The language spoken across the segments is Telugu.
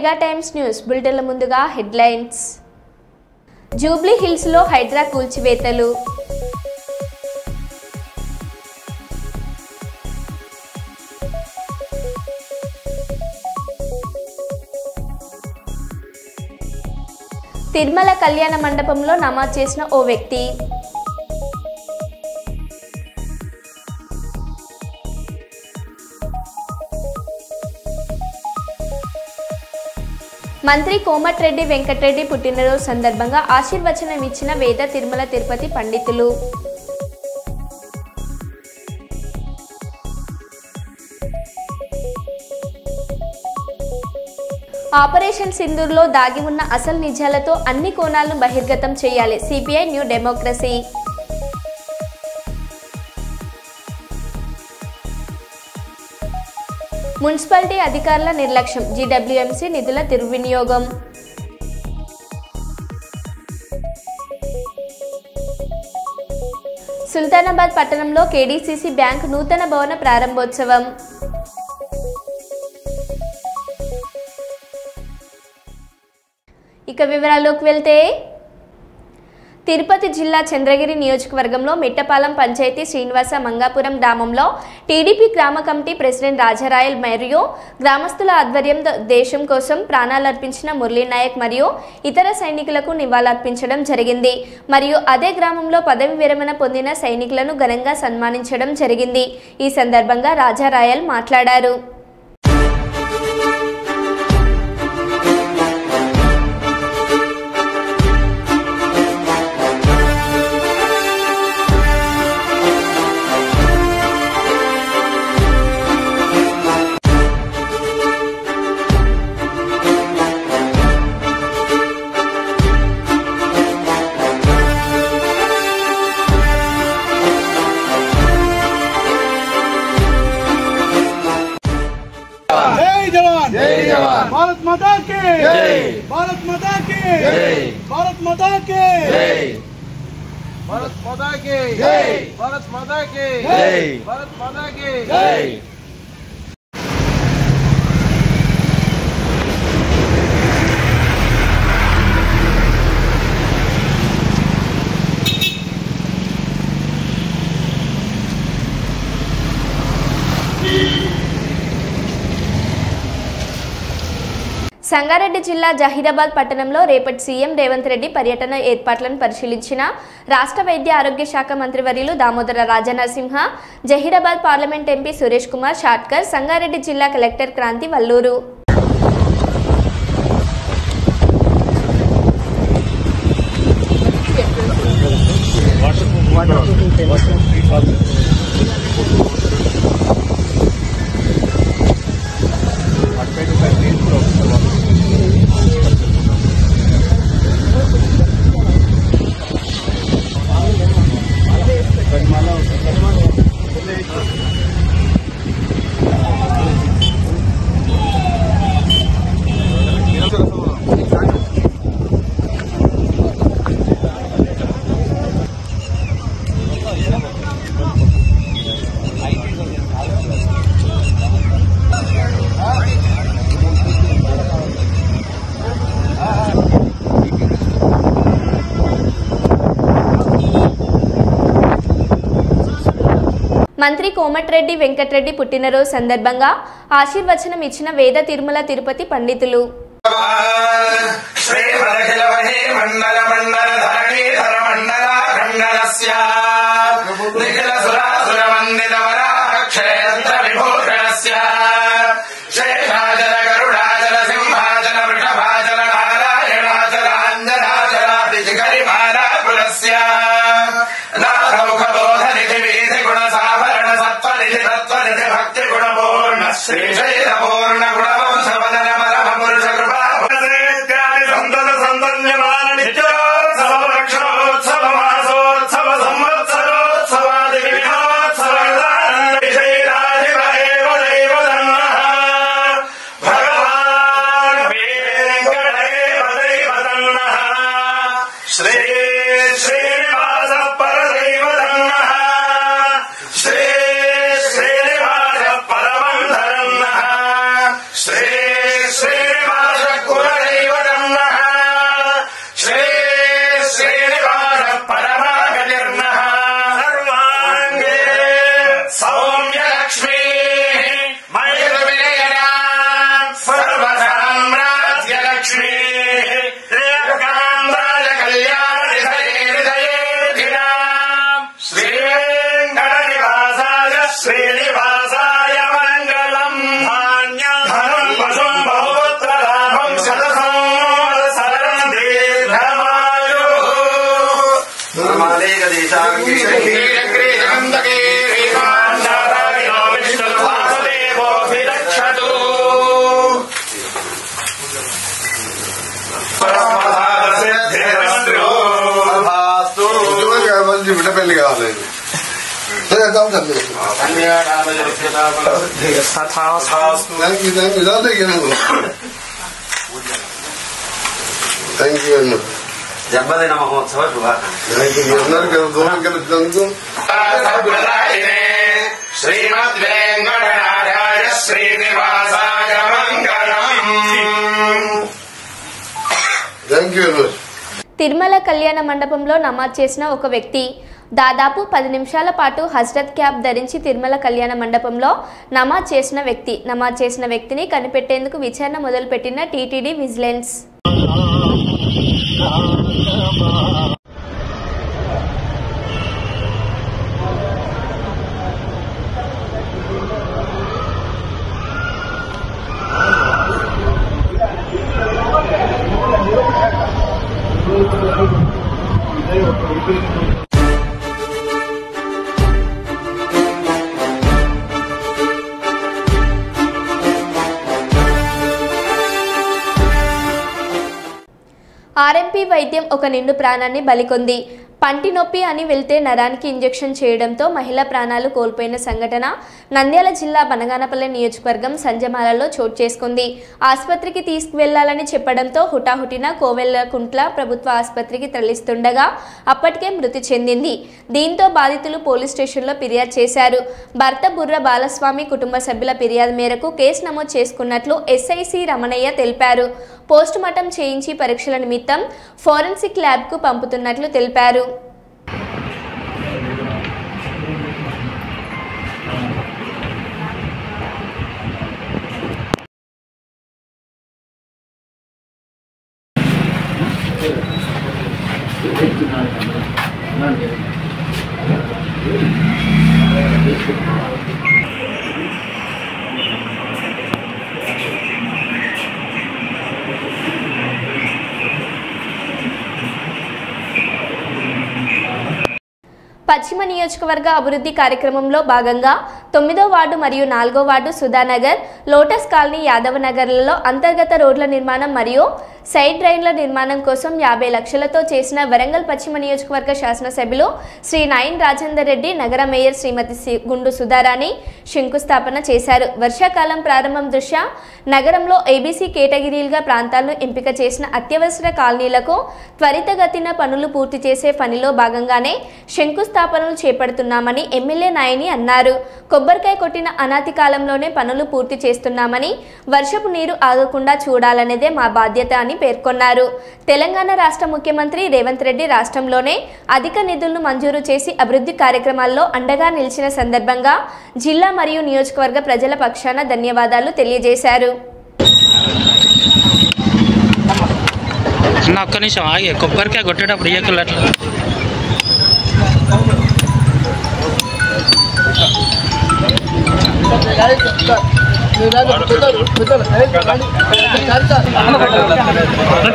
మెగా టైమ్స్ న్యూస్ బులెటిన్ల ముందుగా హెడ్లైన్స్. జూబ్లీ హిల్స్ లో హైడ్రా కూల్చివేతలు. తిరుమల కళ్యాణ మండపంలో నమాజ్ చేసిన ఓ వ్యక్తి. మంత్రి కోమటిరెడ్డి వెంకటరెడ్డి పుట్టినరోజు సందర్భంగా ఆశీర్వచనం ఇచ్చిన వేద తిరుమల తిరుపతి పండితులు. ఆపరేషన్ సింధూర్లో దాగి ఉన్న అసలు నిజాలతో అన్ని కోణాలను బహిర్గతం చేయాలి. CPI new democracy. మున్సిపాలిటీ అధికారుల నిర్లక్ష్యం. జీడబ్ల్యూఎంసీ నిధుల దుర్వినియోగం. సుల్తానాబాద్ పట్టణంలో కేడీసీసీ బ్యాంక్ నూతన భవన ప్రారంభోత్సవం. ఇక వివరాల్లోకి వెళ్తే, తిరుపతి జిల్లా చంద్రగిరి నియోజకవర్గంలో మిట్టపాలెం పంచాయతీ శ్రీనివాస మంగాపురం గ్రామంలో టీడీపీ గ్రామ కమిటీ ప్రెసిడెంట్ రాజారాయల్ మరియు గ్రామస్తుల ఆధ్వర్యంలో దేశం కోసం ప్రాణాలర్పించిన మురళీనాయక్ మరియు ఇతర సైనికులకు నివాళులర్పించడం జరిగింది. మరియు అదే గ్రామంలో పదవి విరమణ పొందిన సైనికులను ఘనంగా సన్మానించడం జరిగింది. ఈ సందర్భంగా రాజారాయల్ మాట్లాడారు. भारत माता की जय, भारत माता की जय, भारत माता की जय, भारत माता की जय, भारत माता की जय, भारत माता की जय. సంగారెడ్డి జిల్లా జహీరాబాద్ పట్టణంలో రేపటి సీఎం రేవంత్ రెడ్డి పర్యటన ఏర్పాట్లను పరిశీలించిన రాష్ట్ర వైద్య ఆరోగ్య శాఖ మంత్రివర్యులు దామోదర రాజనరసింహ, జహీరాబాద్ పార్లమెంట్ ఎంపీ సురేష్ కుమార్ షాట్కర్, సంగారెడ్డి జిల్లా కలెక్టర్ క్రాంతి వల్లూరు. మంత్రి కోమటిరెడ్డి వెంకటరెడ్డి పుట్టినరోజు సందర్భంగా ఆశీర్వచనం ఇచ్చిన వేద తిరుమల తిరుపతి పండితులు. శ్రీశైలపూర్ణ గుణవంశవదన పరమ పురుష కృపా సంతత సంతన్యమాన నిత్యోత్సవ రక్షణోత్సవ మాసోత్సవ సంవత్సరోత్సవాది విఘ్నోత్సవ శ్రీశైలాధిప ఏవ దైవదం బిడ్డపల్లి కావాలి థ్యాంక్ యూ అన్న జన్మదిన మహోత్సవ శుభాకాంక్షలు. శ్రీమద్ వెంకటనాథాయ శ్రీనివాసాయ మంగళం. థ్యాంక్ యూ అన్న. తిరుమల కళ్యాణ మండపంలో నమాజ్ చేసిన ఒక వ్యక్తి దాదాపు 10 నిమిషాల పాటు హజ్రత్ క్యాప్ ధరించి తిరుమల కళ్యాణ మండపంలో నమాజ్ చేసిన వ్యక్తిని కనిపెట్టేందుకు విచారణ మొదలుపెట్టిన టీటీడీ విజిలెన్స్. ఆర్ఎంపీ వైద్యం ఒక నిండు ప్రాణాన్ని బలికొంది. పంటి నొప్పి అని వెళ్తే నరానికి ఇంజెక్షన్ చేయడంతో మహిళ ప్రాణాలు కోల్పోయిన సంఘటన నంద్యాల జిల్లా బనగానపల్లె నియోజకవర్గం సంజమాలలో చోటు చేసుకుంది. ఆసుపత్రికి తీసుకువెళ్లాలని చెప్పడంతో హుటాహుటిన కోవెల్లకుంట్ల ప్రభుత్వ ఆసుపత్రికి తరలిస్తుండగా అప్పటికే మృతి చెందింది. దీంతో బాధితులు పోలీస్ స్టేషన్లో ఫిర్యాదు చేశారు. భర్త బుర్ర బాలస్వామి కుటుంబ సభ్యుల ఫిర్యాదు మేరకు కేసు నమోదు చేసుకున్నట్లు ఎస్ఐసి రమణయ్య తెలిపారు. పోస్టుమార్టం చేయించి పరీక్షల నిమిత్తం ఫోరెన్సిక్ ల్యాబ్కు పంపుతున్నట్లు తెలిపారు. పశ్చిమ నియోజకవర్గ అభివృద్ధి కార్యక్రమంలో భాగంగా 9వ వార్డు మరియు 4వ వార్డు సుధానగర్, లోటస్ కాలనీ, యాదవ నగర్లలో అంతర్గత రోడ్ల నిర్మాణం మరియు సైడ్ డ్రైన్ల నిర్మాణం కోసం 50 లక్షలతో చేసిన వరంగల్ పశ్చిమ నియోజకవర్గ శాసనసభ్యులు శ్రీ నాయన్ రాజేందర్ రెడ్డి, నగర మేయర్ శ్రీమతి గుండు సుధారాణి శంకుస్థాపన చేశారు. వర్షాకాలం ప్రారంభం దృష్ట్యా నగరంలో ఏబీసీ కేటగిరీలుగా ప్రాంతాలను ఎంపిక చేసిన అత్యవసర కాలనీలకు త్వరితగతిన పనులు పూర్తి చేసే పనిలో భాగంగానే శంకుస్థాపనలు చేపడుతున్నామని ఎమ్మెల్యే నాయని అన్నారు. కొబ్బరికాయ కొట్టిన అనాది కాలంలోనే పనులు పూర్తి చేస్తున్నామని, వర్షపు నీరు ఆగకుండా చూడాలనేదే మా బాధ్యత అని పేర్కొన్నారు. తెలంగాణ రాష్ట్ర ముఖ్యమంత్రి రేవంత్ రెడ్డి రాష్ట్రంలోనే అధిక నిధులను మంజూరు చేసి అభివృద్ధి కార్యక్రమాల్లో అండగా నిలిచిన సందర్భంగా జిల్లా మరియు నియోజకవర్గ ప్రజల పక్షాన ధన్యవాదాలు తెలియజేశారు. ఒక్క నిమిషం ఆగి కొబ్బరికాయ కొట్టేటప్పుడు ఇయ్యకలట్ల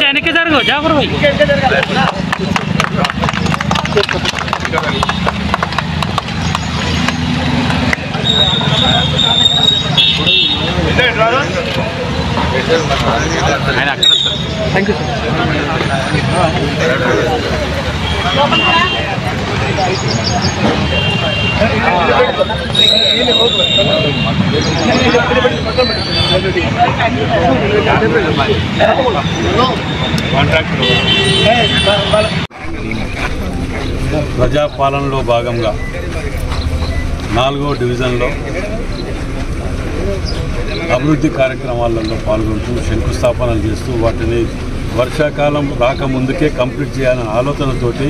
వెనక్కి జరుగు జాఫర్ భాయ్. ఆయన అక్కడ థ్యాంక్ యూ ప్రజాపాలనలో భాగంగా 4వ డివిజన్లో అభివృద్ధి కార్యక్రమాలలో పాల్గొంటూ శంకుస్థాపనలు చేస్తూ వాటిని వర్షాకాలం రాకముందుకే కంప్లీట్ చేయాలనే ఆలోచనతోటి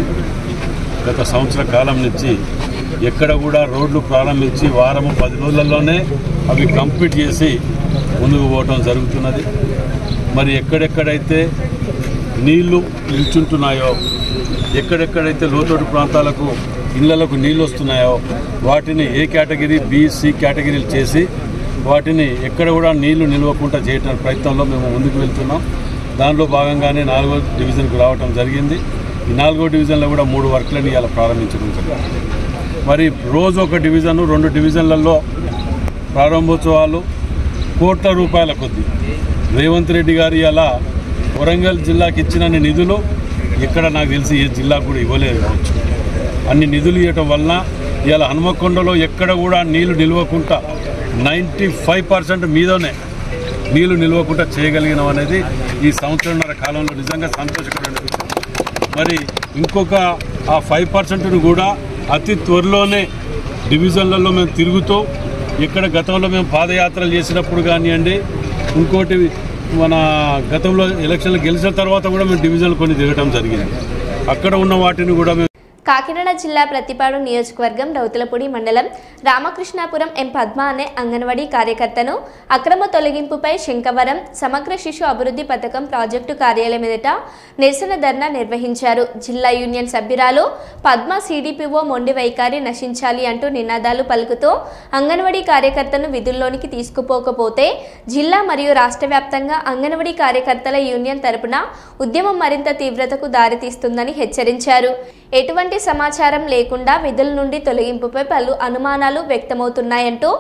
గత సంవత్సర కాలం నుంచి ఎక్కడ కూడా రోడ్లు ప్రారంభించి వారము 10 రోజులలోనే అవి కంప్లీట్ చేసి ముందుకు పోవటం జరుగుతున్నది. మరి ఎక్కడెక్కడైతే నీళ్లు నిల్చుంటున్నాయో, ఎక్కడెక్కడైతే లోతట్టు ప్రాంతాలకు ఇళ్లకు నీళ్ళు వస్తున్నాయో వాటిని ఏ కేటగిరీ, బి, సి కేటగిరీలు చేసి వాటిని ఎక్కడ కూడా నీళ్లు నిలవకుండా చేయటం ప్రయత్నంలో మేము ముందుకు వెళ్తున్నాం. దానిలో భాగంగానే 4వ డివిజన్కు రావటం జరిగింది. ఈ 4వ డివిజన్లో కూడా 3 వర్క్లను ఇలా ప్రారంభించడం జరిగింది. మరి రోజు ఒక డివిజను, 2 డివిజన్లలో ప్రారంభోత్సవాలు కోట్ల రూపాయల కొద్ది రేవంత్ రెడ్డి గారు ఇలా వరంగల్ జిల్లాకి ఇచ్చిన నిధులు ఎక్కడ నాకు తెలిసి ఏ జిల్లా కూడా ఇవ్వలేదు కావచ్చు. అన్ని నిధులు ఇవ్వటం వలన ఇవాళ హనుమకొండలో ఎక్కడ కూడా నీళ్లు నిల్వకుండా 95% మీదనే నీళ్లు నిల్వకుండా చేయగలిగినాం అనేది ఈ సంవత్సరంన్నర కాలంలో నిజంగా సంతోషకరమైన విషయం. మరి ఇంకొక ఆ 5%ను కూడా అతి త్వరలోనే డివిజన్లలో మేము తిరుగుతూ ఇక్కడ గతంలో మేము పాదయాత్రలు చేసినప్పుడు కానివ్వండి, ఇంకోటి మన గతంలో ఎలక్షన్లు గెలిచిన తర్వాత కూడా మేము డివిజన్లు కొన్ని తిరగడం జరిగింది. అక్కడ ఉన్న వాటిని కూడా మేము కాకినాడ జిల్లా ప్రతిపాడు నియోజకవర్గం రౌతులపూడి మండలం రామకృష్ణాపురం ఎం పద్మ అనే అంగన్వాడీ కార్యకర్తను అక్రమ తొలగింపుపై శంకవరం సమగ్ర శిశు అభివృద్ధి పథకం ప్రాజెక్టు కార్యాలయం ఎదుట నిరసన ధర్నా నిర్వహించారు. జిల్లా యూనియన్ సభ్యురాలు పద్మ సిడిపిఓ మొండి వైఖరి నశించాలి అంటూ నినాదాలు పలుకుతూ అంగన్వాడీ కార్యకర్తను విధుల్లోనికి తీసుకుపోకపోతే జిల్లా మరియు రాష్ట్ర వ్యాప్తంగా అంగన్వాడీ కార్యకర్తల యూనియన్ తరపున ఉద్యమం మరింత తీవ్రతకు దారితీస్తుందని హెచ్చరించారు. ఎటువంటి సమాచారం లేకుండా విధుల నుండి తొలగింపుపై పలు అనుమానాలు వ్యక్తమవుతున్నాయంటూ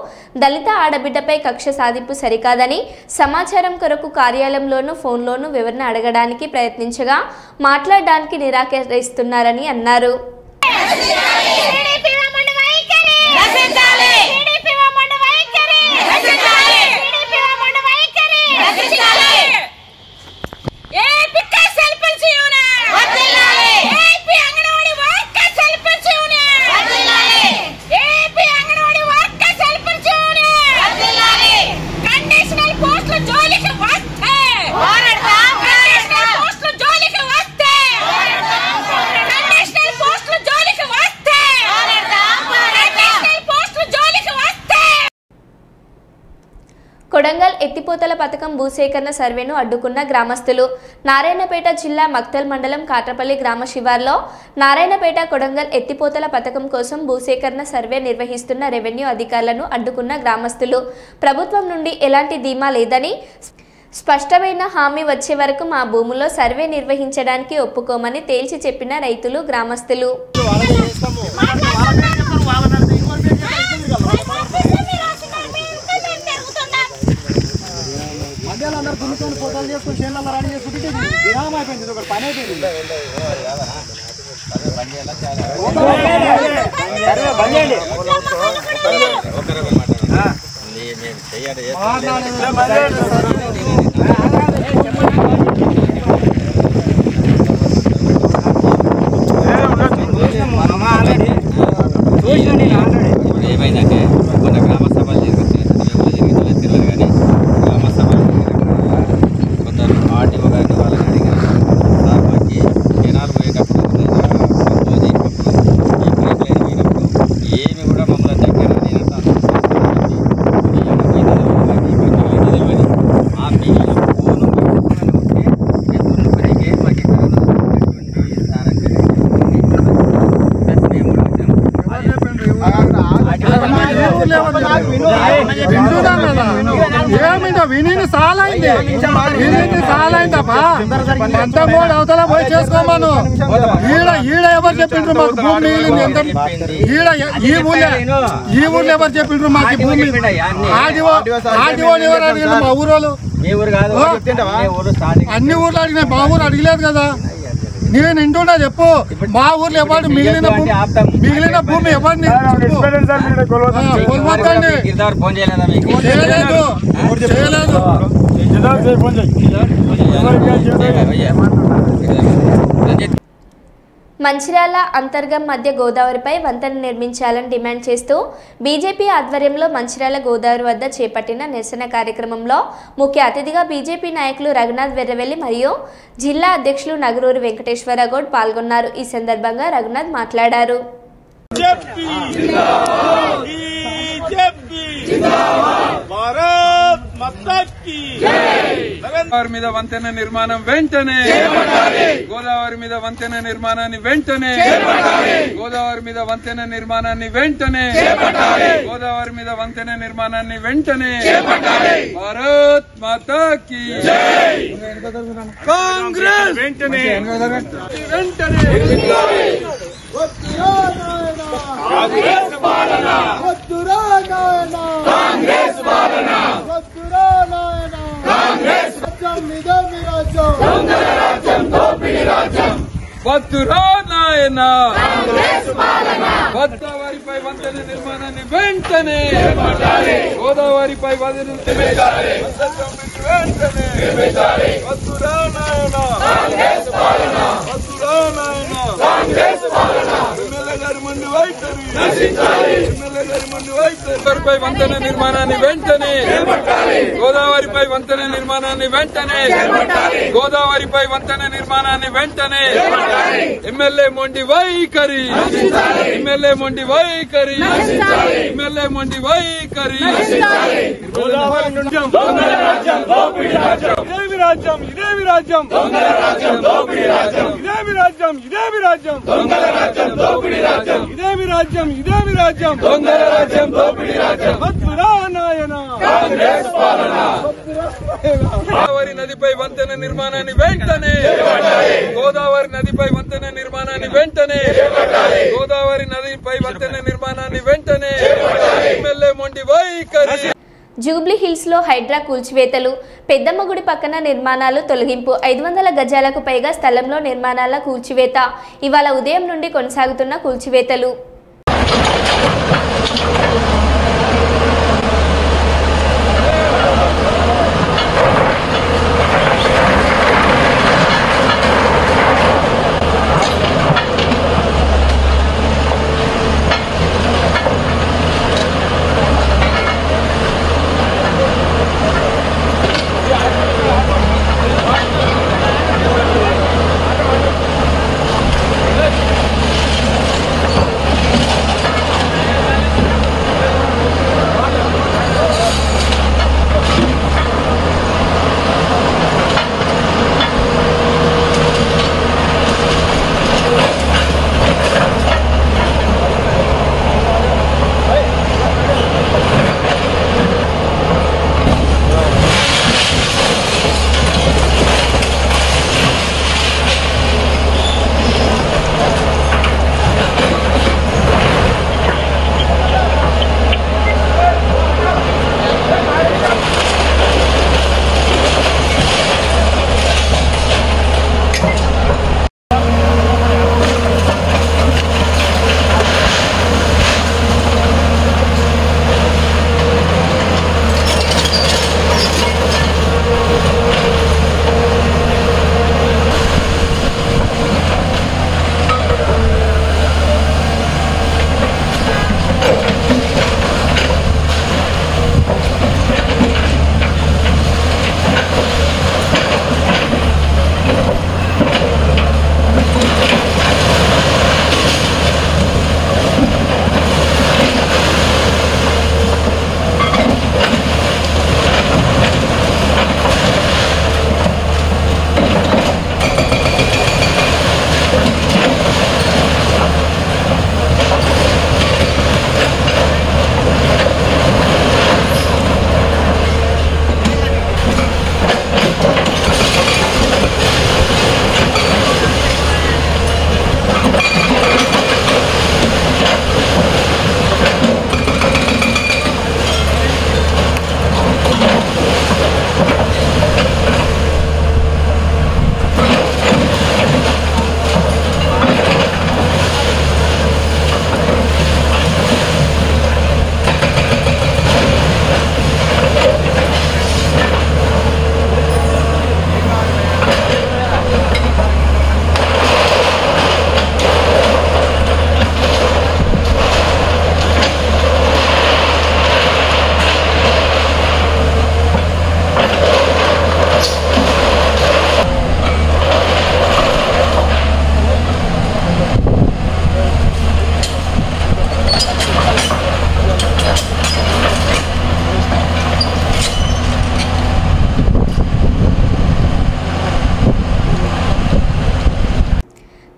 దళిత ఆడబిడ్డపై కక్ష సాధింపు సరికాదని సమాచారం కొరకు కార్యాలయంలోనూ ఫోన్లోనూ వివరణ అడగడానికి ప్రయత్నించగా మాట్లాడడానికి నిరాకరిస్తున్నారని అన్నారు. కొడంగల్ ఎత్తిపోతల పథకం భూసేకరణ సర్వేను అడ్డుకున్న గ్రామస్తులు. నారాయణపేట జిల్లా మక్తల్ మండలం కాట్రపల్లి గ్రామ శివార్లో నారాయణపేట కొడంగల్ ఎత్తిపోతల పథకం కోసం భూసేకరణ సర్వే నిర్వహిస్తున్న రెవెన్యూ అధికారులను అడ్డుకున్న గ్రామస్తులు. ప్రభుత్వం నుండి ఎలాంటి ధీమా లేదని, స్పష్టమైన హామీ వచ్చే వరకు మా భూముల్లో సర్వే నిర్వహించడానికి ఒప్పుకోమని తేల్చి చెప్పిన రైతులు, గ్రామస్తులు. ఫోటోలు చేసుకుని చేనులలో రెడీ చేసుకుంటే విరామం అయిపోయింది. ఇది ఒక పని అయిపోయింది. ఏమైందంటే మన గ్రామ సభలు జరిగిందో తెలియదు కానీ గ్రామ సభలు కొందరు ఆర్టీఓ గారిని వాళ్ళని అడిగారు. సార్ మాకు జనాలు పోయేటప్పుడు ఏమి కూడా మమ్మల్ని దగ్గర ఆ బిల్లు ఫోను ఉంటే దున్నుకునేకే మాకు విని సాలైంది అంత మూడు అవతల పోయి చేసుకోమను. ఈడ ఎవరు చెప్పిండ్రు మాకు భూమి మిగిలింది ఎంత? ఈ ఊళ్ళో ఎవరు చెప్పిండ్రు మాకు భూమి? ఆర్డీఓ ఎవరు అడిగిన? మా ఊరోళ్ళు అన్ని ఊర్లో అడిగినా, మా ఊరు అడిగలేదు కదా. నేను ఇంటుండా చెప్పు, మా ఊర్లో ఎవరు మిగిలిన భూమి ఎవరిని చేయలేదు. మంచిర్యాల అంతర్గం మధ్య గోదావరిపై వంతెన నిర్మించాలని డిమాండ్ చేస్తూ బీజేపీ ఆధ్వర్యంలో మంచిర్యాల గోదావరి వద్ద చేపట్టిన నిరసన కార్యక్రమంలో ముఖ్య అతిథిగా బీజేపీ నాయకులు రఘునాథ్ వెర్రవెల్లి మరియు జిల్లా అధ్యక్షులు నగరూరు వెంకటేశ్వర గౌడ్ పాల్గొన్నారు. ఈ సందర్భంగా రఘునాథ్ మాట్లాడారు. గోదావరి మీద వంతెన నిర్మాణం వెంటనే, గోదావరి మీద వంతెన నిర్మాణాన్ని వెంటనే, గోదావరి మీద వంతెన నిర్మాణాన్ని వెంటనే, గోదావరి మీద వంతెన నిర్మాణాన్ని వెంటనే. భారత్ మాతా కీ కాంగ్రెస్ వెంటనే వద్దురా నాయన గోదావరిపై వంతెన నిర్మాణాన్ని వెంటనే గోదావరిపై వద్దురా నాయన గోదావరిపై వంతెన నిర్మాణాన్ని వెంటనే గోదావరిపై వంతెన నిర్మాణాన్ని వెంటనే గోదావరిపై వంతెన నిర్మాణాన్ని వెంటనే ఎమ్మెల్యే మొండి వైఖరి ఎమ్మెల్యే మొండి వైఖరి ఎమ్మెల్యే మొండి వైఖరి ఇదేమి రాజ్యం ఇదేమి రాజ్యం ఇదేమి రాజ్యం ఇదేమి రాజ్యం ఇదేమి రాజ్యం ఇదేమి రాజ్యం దొంగల రాజ్యం దోపిడీ రాజ్యం వద్దురా నాయన గోదావరి నదిపై వంతెన నిర్మాణాన్ని వెంటనే గోదావరి నదిపై వంతెన నిర్మాణాన్ని వెంటనే గోదావరి నదిపై వంతెన నిర్మాణాన్ని వెంటనే ఎమ్మెల్యే మొండి వైఖరి జూబ్లీ హిల్స్ లో హైడ్రా కూల్చివేతలు పెద్దమ్మ గుడి పక్కన నిర్మాణాలు తొలగింపు 500 గజాలకు పైగా స్థలంలో నిర్మాణాల కూల్చివేత ఇవాళ ఉదయం నుండి కొనసాగుతున్న కూల్చివేతలు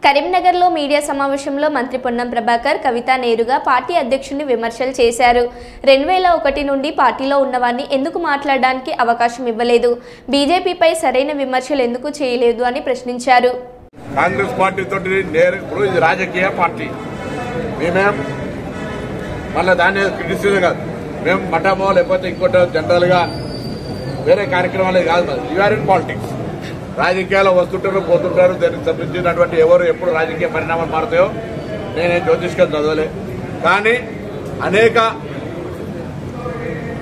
కరీంనగర్లో మీడియా సమావేశంలో మంత్రి పొన్నం ప్రభాకర్ కవిత నేరుగా పార్టీ అధ్యక్షుడిని విమర్శలు చేశారు. 2001 నుండి పార్టీలో ఉన్నవారిని ఎందుకు మాట్లాడడానికి అవకాశం ఇవ్వలేదు, బీజేపీపై సరైన విమర్శలు ఎందుకు చేయలేదు అని ప్రశ్నించారు. కాంగ్రెస్ పార్టీ తోటి ఇప్పుడు ఇది రాజకీయ పార్టీ, మేమేం మళ్ళీ దాన్ని క్రిటిసిజం కాదు, మేము మఠమో లేకపోతే ఇంకోటో జనరల్ గా వేరే కార్యక్రమాలే కాదు, యూఆర్ ఇన్ పాలిటిక్స్. రాజకీయాల్లో వస్తుంటారు పోతుంటారు. దానికి సంబంధించినటువంటి ఎవరు ఎప్పుడు రాజకీయ పరిణామాలు మారుతాయో నేనేం జ్యోతిష్కం చదవలే, కానీ అనేక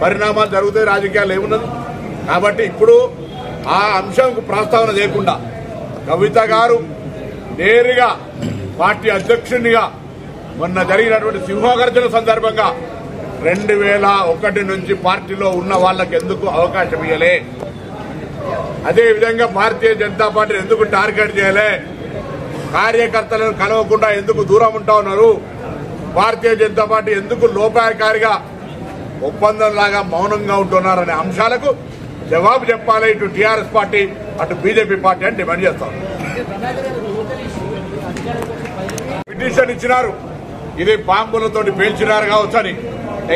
పరిణామాలు జరుగుతాయి రాజకీయాలు ఏమున్నది. కాబట్టి ఇప్పుడు ఆ అంశంకు ప్రస్తావన లేకుండా కవిత గారు నేరుగా పార్టీ అధ్యక్షునిగా మొన్న జరిగినటువంటి సింహగర్జన సందర్భంగా 2001 నుంచి పార్టీలో ఉన్న వాళ్ళకి ఎందుకు అవకాశం ఇవ్వలే, అదేవిధంగా భారతీయ జనతా పార్టీని ఎందుకు టార్గెట్ చేయలే, కార్యకర్తలను కలవకుండా ఎందుకు దూరం ఉంటా ఉన్నారు, భారతీయ జనతా పార్టీ ఎందుకు లోపాయకారిగా ఒప్పందంలాగా మౌనంగా ఉంటున్నారనే అంశాలకు జవాబు చెప్పాలి ఇటు టీఆర్ఎస్ పార్టీ అటు బీజేపీ పార్టీ అని డిమాండ్ చేస్తాం. పిటిషన్ ఇచ్చినారు, ఇది బాంబులతోటి పేల్చినారు కావచ్చని.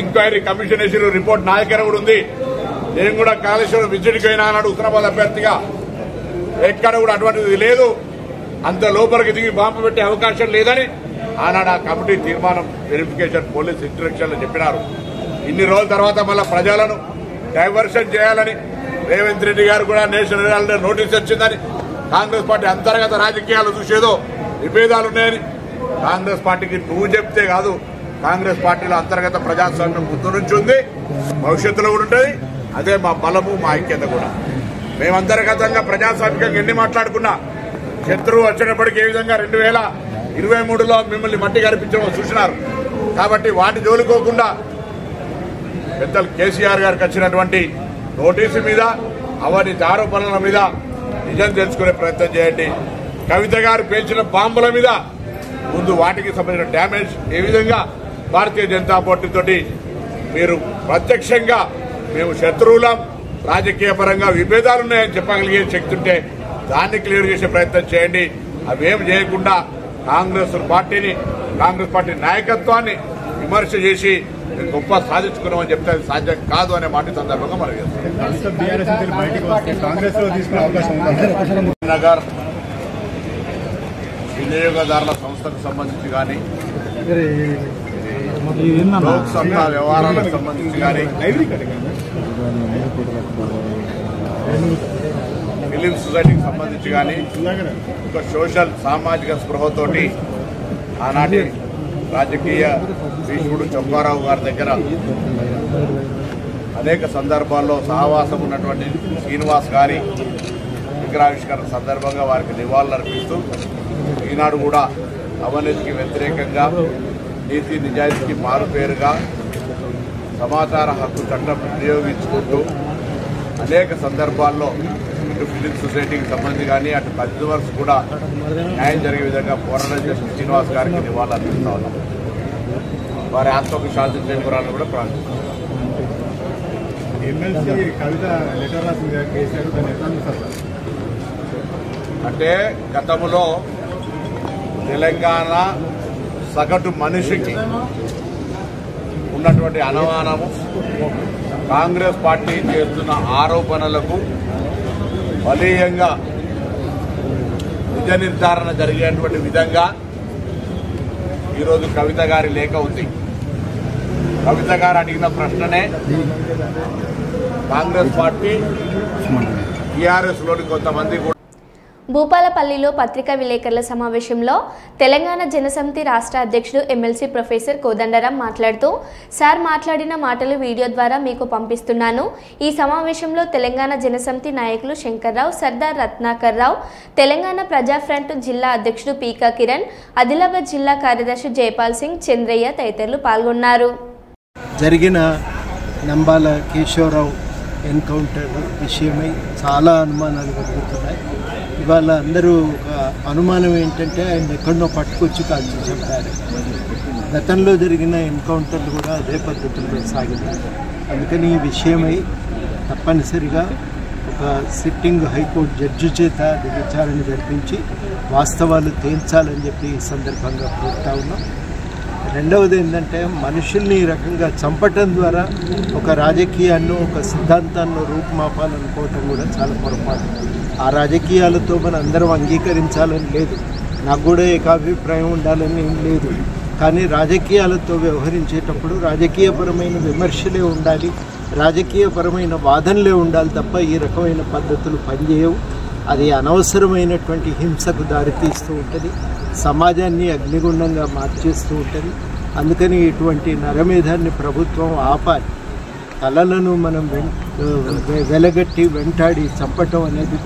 ఎంక్వైరీ కమిషన్ వేసిన రిపోర్ట్ నా దగ్గర కూడా ఉంది. నేను కూడా కాళేశ్వరం విజిట్కి అయినా అన్నాడు హుస్నాబాద్ అభ్యర్థిగా. ఎక్కడ కూడా అటువంటిది లేదు, అంత లోపలికి దిగి బాంబు పెట్టే అవకాశం లేదని ఆనాడు ఆ కమిటీ తీర్మానం వెరిఫికేషన్ పోలీస్ ఇంటరాక్షన్లో చెప్పినారు. ఇన్ని రోజుల తర్వాత మళ్ళా ప్రజలను డైవర్షన్ చేయాలని రేవంత్ రెడ్డి గారు కూడా నేషనల్ హెరాల్డ్ నోటీస్ వచ్చిందని, కాంగ్రెస్ పార్టీ అంతర్గత రాజకీయాలు చూసేదో విభేదాలున్నాయని, కాంగ్రెస్ పార్టీకి నువ్వు చెప్తే కాదు, కాంగ్రెస్ పార్టీలో అంతర్గత ప్రజాస్వామ్యం ముందు నుంచి ఉంది, భవిష్యత్తులో కూడా ఉంటుంది. అదే మా బలము, మా ఐక్యత కూడా. మేము అంతర్గతంగా ప్రజాస్వామికంగా ఎన్ని మాట్లాడుకున్నా శత్రువు వచ్చినప్పటికీ ఏ విధంగా 2023లో మిమ్మల్ని మట్టి కనిపించడం చూసినారు. కాబట్టి వాటి జోలుకోకుండా పెద్దలు కేసీఆర్ గారికి వచ్చినటువంటి నోటీసు మీద అవినీతి ఆరోపణల మీద నిజం తెలుసుకునే ప్రయత్నం చేయండి. కవిత గారు పేల్చిన బాంబుల మీద ముందు వాటికి సంబంధించిన డ్యామేజ్ ఏ విధంగా భారతీయ జనతా పార్టీతోటి మీరు ప్రత్యక్షంగా మేము శత్రువులం, రాజకీయ పరంగా విభేదాలున్నాయని చెప్పగలిగే శక్తి ఉంటే దాన్ని క్లియర్ చేసే ప్రయత్నం చేయండి. అవేం చేయకుండా కాంగ్రెస్ పార్టీ నాయకత్వాన్ని విమర్శ చేసి గొప్ప సాధించుకున్నామని చెప్తే అది సాధ్యం కాదు అనే మాట సందర్భంగా మనం నగర్ వినియోగదారుల సంస్థకు సంబంధించి కానీ లోక్సత్తా వ్యవహారాలకు సంబంధించి కానీ ఫిలిం సొసైటీకి సంబంధించి కానీ ఒక సోషల్ సామాజిక స్పృహతోటి ఆనాటి రాజకీయ భీష్ముడు చొక్కారావు గారి దగ్గర అనేక సందర్భాల్లో సహవాసం ఉన్నటువంటి శ్రీనివాస్ గారి విగ్రహావిష్కరణ సందర్భంగా వారికి నివాళులు అర్పిస్తూ ఈనాడు కూడా అవినీతికి వ్యతిరేకంగా నీతి నిజాయితీకి మారుపేరుగా సమాచార హక్కు చట్టం వినియోగించుకుంటూ అనేక సందర్భాల్లో ఇటు ఫిలిం సొసైటీకి సంబంధించి కానీ అటు కన్జ్యూమర్స్ కూడా న్యాయం జరిగే విధంగా పోరాటం చేసిన శ్రీనివాస్ గారికి నివాళులు అర్పిస్తా ఉన్నాం. వారి ఆత్మకు శాంతి చేకూరాలని కూడా ప్రార్థిస్తున్నాం. అంటే గతంలో తెలంగాణ సగటు మనిషికి ఉన్నటువంటి అనుమానము కాంగ్రెస్ పార్టీ చేస్తున్న ఆరోపణలకు బలీయంగా నిజ నిర్ధారణ జరిగేటువంటి విధంగా ఈరోజు కవిత గారి లేఖ ఉంది. కవిత గారు అడిగిన ప్రశ్ననే కాంగ్రెస్ పార్టీ టీఆర్ఎస్లోని కొంతమంది కూడా భూపాలపల్లిలో పత్రికా విలేకరుల సమావేశంలో తెలంగాణ జనసమితి రాష్ట్ర అధ్యక్షుడు ఎమ్మెల్సీ ప్రొఫెసర్ కోదండరాం మాట్లాడుతూ, సార్ మాట్లాడిన మాటలు వీడియో ద్వారా మీకు పంపిస్తున్నాను. ఈ సమావేశంలో తెలంగాణ జనసమితి నాయకులు శంకర్రావు, సర్దార్ రత్నాకర్ రావు, తెలంగాణ ప్రజా ఫ్రంట్ జిల్లా అధ్యక్షుడు పీకా కిరణ్, ఆదిలాబాద్ జిల్లా కార్యదర్శి జైపాల్ సింగ్, చంద్రయ్య తదితరులు పాల్గొన్నారు. జరిగిన నంబాల కేశవరావు ఎన్కౌంటర్ విషయమై చాలా అనుమానాలు కలుగుతున్నాయి. ఇవాళ అందరూ ఒక అనుమానం ఏంటంటే ఆయన ఎక్కడనో పట్టుకొచ్చి కాల్చి చెప్పారు. గతంలో జరిగిన ఎన్కౌంటర్లు కూడా అదే పద్ధతుల్లో సాగింది. అందుకని ఈ విషయమై తప్పనిసరిగా ఒక సిట్టింగ్ హైకోర్టు జడ్జి చేత విచారణ జరిపించి వాస్తవాలు తేల్చాలని చెప్పి ఈ సందర్భంగా కోరుతా ఉన్నాం. రెండవది ఏంటంటే మనుషుల్ని ఈ రకంగా చంపటం ద్వారా ఒక రాజకీయాన్ని, ఒక సిద్ధాంతాన్ని రూపుమాపాలనుకోవటం కూడా చాలా పొరపాటు. ఆ రాజకీయాలతో మనం అందరం అంగీకరించాలని లేదు, నాకు కూడా ఏకాభిప్రాయం ఉండాలని ఏం లేదు. కానీ రాజకీయాలతో వ్యవహరించేటప్పుడు రాజకీయపరమైన విమర్శలే ఉండాలి, రాజకీయపరమైన వాదనలే ఉండాలి తప్ప ఈ రకమైన పద్ధతులు పనిచేయవు. అది అనవసరమైనటువంటి హింసకు దారితీస్తూ ఉంటుంది, సమాజాన్ని అగ్నిగుండంగా మార్చేస్తూ ఉంటుంది. అందుకని ఇటువంటి నరమేధాన్ని ప్రభుత్వం ఆపాలి. తలలను మనం వెలగట్టి వెంటాడి చంపటం అనేది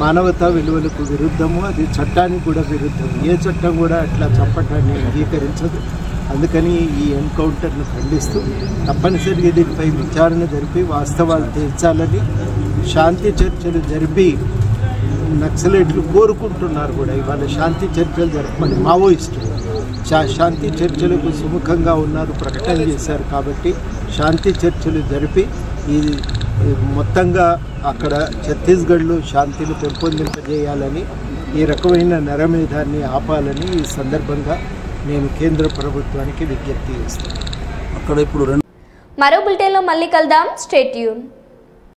మానవతా విలువలకు విరుద్ధము, అది చట్టానికి కూడా విరుద్ధం. ఏ చట్టం కూడా అట్లా చంపటాన్ని అంగీకరించదు. అందుకని ఈ ఎన్కౌంటర్ను ఖండిస్తూ తప్పనిసరిగా దీనిపై విచారణ జరిపి వాస్తవాలు తేల్చాలని శాంతి చర్చలు జరిపి నక్సలైట్లు కోరుకుంటున్నారు కూడా. ఇవాళ శాంతి చర్చలు జరపమని మావోయిస్టులు శాంతి చర్చలకు సుముఖంగా ఉన్నారు, ప్రకటన చేశారు. కాబట్టి శాంతి చర్చలు జరిపి ఈ మొత్తంగా అక్కడ ఛత్తీస్గఢ్లో శాంతిని పెంపొందింపజేయాలని, ఈ రకమైన నరమేధాన్ని ఆపాలని ఈ సందర్భంగా నేను కేంద్ర ప్రభుత్వానికి విజ్ఞప్తి చేస్తాను. మరో బులెటిన్లో మళ్ళీ కలుద్దాం. Stay tune.